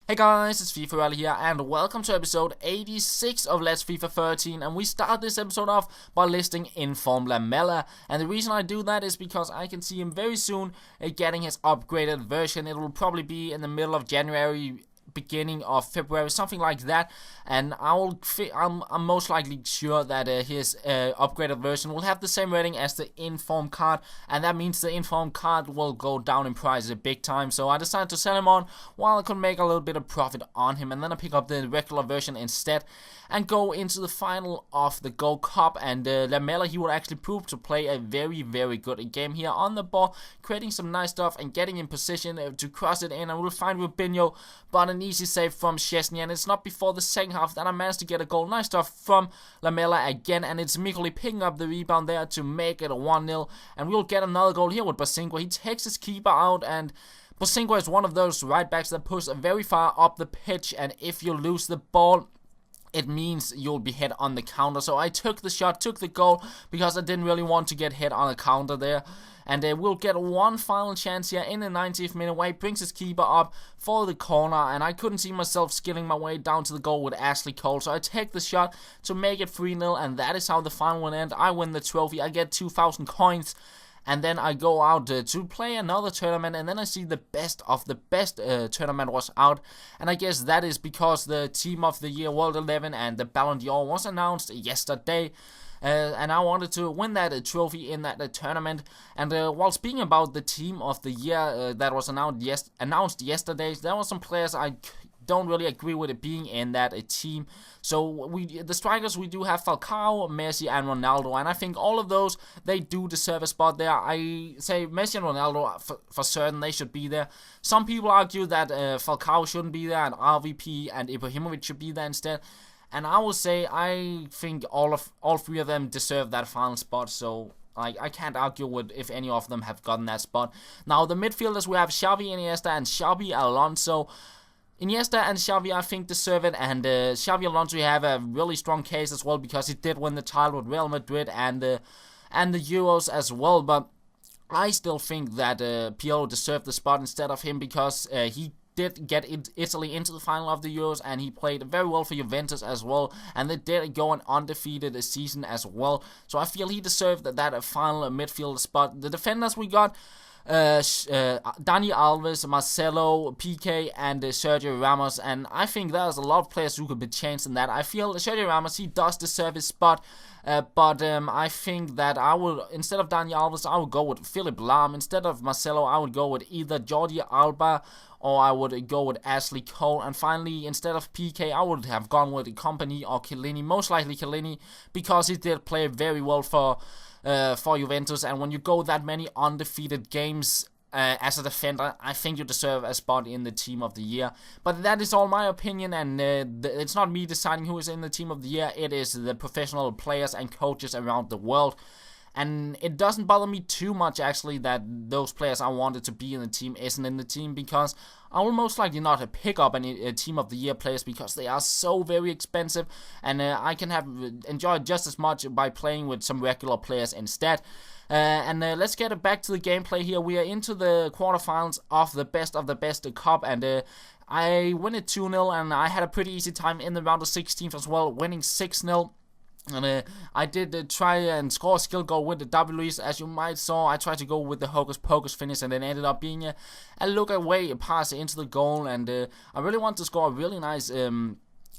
Hey guys, it's FIFA Rally here, and welcome to episode 86 of Let's FIFA 13. And we start this episode off by listing Inform Lamela. And the reason I do that is because I can see him very soon getting his upgraded version. It will probably be in the middle of January, beginning of February, something like that. And I'm most likely sure that his upgraded version will have the same rating as the Inform card, and that means the Inform card will go down in price big time. So I decided to sell him on while I could make a little bit of profit on him, and then I pick up the regular version instead and go into the final of the Gold Cup. And Lamela, he will actually prove to play a very, very good game here on the ball, creating some nice stuff and getting in position to cross it in. And we'll find Rubinho, but an easy save from Szczesny, and it's not before the second half that I managed to get a goal. Nice stuff from Lamela again, and it's Mikoli picking up the rebound there to make it a 1-0, and we'll get another goal here with Bosingo. He takes his keeper out, and Bosingo is one of those right backs that push very far up the pitch, and if you lose the ball, it means you'll be hit on the counter. So I took the shot, took the goal, because I didn't really want to get hit on a counter there. And we'll get one final chance here in the 90th minute where he brings his keeper up for the corner. And I couldn't see myself skilling my way down to the goal with Ashley Cole. So I take the shot to make it 3-0. And that is how the final will end. I win the trophy. I get 2,000 coins. And then I go out to play another tournament, and then I see the best of the best tournament was out. And I guess that is because the Team of the Year World 11 and the Ballon d'Or was announced yesterday. And I wanted to win that trophy in that tournament. And while speaking about the Team of the Year that was announced yesterday, there were some players I don't really agree with it being in that team. So the strikers, we do have Falcao, Messi and Ronaldo, and I think all of those, they do deserve a spot there. I say Messi and Ronaldo for certain, they should be there. Some people argue that Falcao shouldn't be there, and RVP and Ibrahimovic should be there instead. And I will say I think all three of them deserve that final spot. So I can't argue with if any of them have gotten that spot. Now the midfielders, we have Xavi, Iniesta and Xabi Alonso. Iniesta and Xavi, I think, deserve it, and Xabi Alonso, we have a really strong case as well, because he did win the title with Real Madrid and the Euros as well. But I still think that Pirlo deserved the spot instead of him, because he did get Italy into the final of the Euros, and he played very well for Juventus as well, and they did go an undefeated season as well. So I feel he deserved that final midfield spot. The defenders we got, Dani Alves, Marcelo, PK, and Sergio Ramos, and I think there's a lot of players who could be changed in that. I feel Sergio Ramos, he does deserve his spot, but I think that I will, instead of Dani Alves, I would go with Philipp Lahm. Instead of Marcelo, I would go with either Jordi Alba or I would go with Ashley Cole. And finally, instead of PK, I would have gone with Kompany or Chiellini, most likely Chiellini, because he did play very well for Juventus, and when you go that many undefeated games as a defender, I think you deserve a spot in the Team of the Year. But that is all my opinion, and it's not me deciding who is in the Team of the Year, it is the professional players and coaches around the world. And it doesn't bother me too much, actually, that those players I wanted to be in the team isn't in the team, because I will most likely not pick up any Team of the Year players, because they are so very expensive, and I can enjoy just as much by playing with some regular players instead. Let's get back to the gameplay here. We are into the quarterfinals of the best cup, and I win it 2-0, and I had a pretty easy time in the round of 16th as well, winning 6-0. And I did try and score a skill goal with the WEs, as you might saw. I tried to go with the hocus pocus finish, and then ended up being a look away pass into the goal. And I really want to score a really nice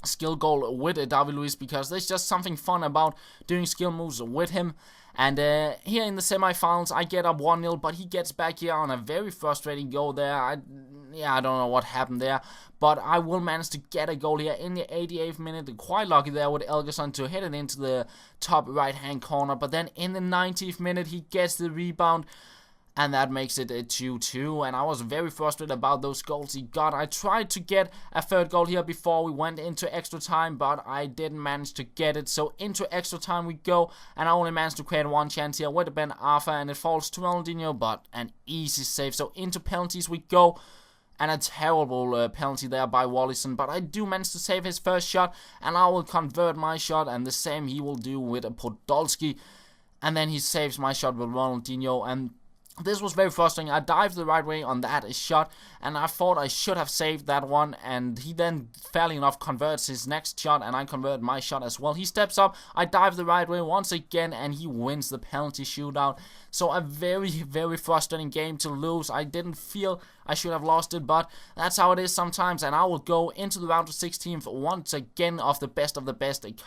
skill goal with the WEs, because there's just something fun about doing skill moves with him. And here in the semifinals, I get up 1-0, but he gets back here on a very frustrating goal there. I don't know what happened there, but I will manage to get a goal here in the 88th minute. Quite lucky there with Elgerson to hit it into the top right-hand corner, but then in the 90th minute, he gets the rebound, and that makes it a 2-2, and I was very frustrated about those goals he got. I tried to get a third goal here before we went into extra time, but I didn't manage to get it. So into extra time we go, and I only managed to create one chance here with Ben Arfa, and it falls to Ronaldinho, but an easy save. So into penalties we go, and a terrible penalty there by Wallison, but I do manage to save his first shot, and I will convert my shot, and the same he will do with Podolski, and then he saves my shot with Ronaldinho. And This was very frustrating. I dived the right way on that shot, and I thought I should have saved that one, and he then, fairly enough, converts his next shot, and I convert my shot as well. He steps up, I dive the right way once again, and he wins the penalty shootout. So a very, very frustrating game to lose. I didn't feel I should have lost it, but that's how it is sometimes, and I will go into the round of 16 once again of the best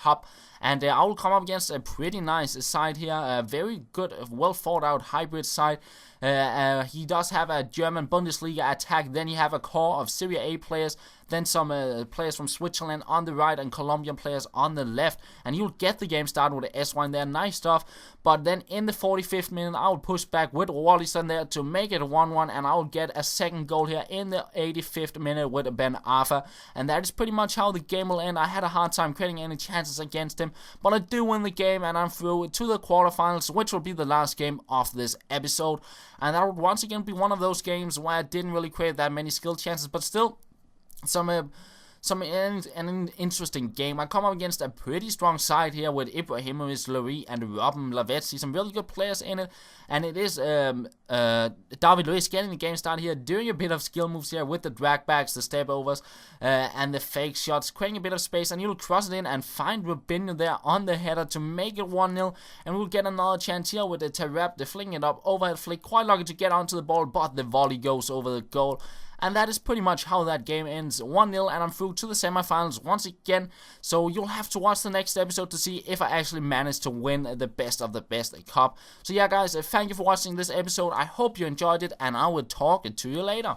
cup, and I will come up against a pretty nice side here, a very good, well thought out hybrid side. He does have a German Bundesliga attack, then you have a core of Serie A players, then some players from Switzerland on the right and Colombian players on the left, and you'll get the game started with the S1 there, nice stuff. But then in the 45th minute, I will push back with Wallison there to make it 1-1, and I will get a second goal here in the 85th minute with Ben Arfa, and that is pretty much how the game will end. I had a hard time creating any chances against him, but I do win the game, and I'm through to the quarterfinals, which will be the last game of this episode. And that would once again be one of those games where I didn't really create that many skill chances, but still an interesting game. I come up against a pretty strong side here with Ibrahimovic, Luis, and Robin Lavezzi. Some really good players in it, and it is David Luiz getting the game started here, doing a bit of skill moves here with the drag backs, the step overs, and the fake shots, creating a bit of space, and you'll cross it in and find Rubinho there on the header to make it 1-0, and we'll get another chance here with the Terep, the flicking it up, overhead flick, quite lucky to get onto the ball, but the volley goes over the goal. And that is pretty much how that game ends, 1-0, and I'm through to the semifinals once again. So you'll have to watch the next episode to see if I actually managed to win the best of the best cup. So yeah guys, thank you for watching this episode. I hope you enjoyed it, and I will talk to you later.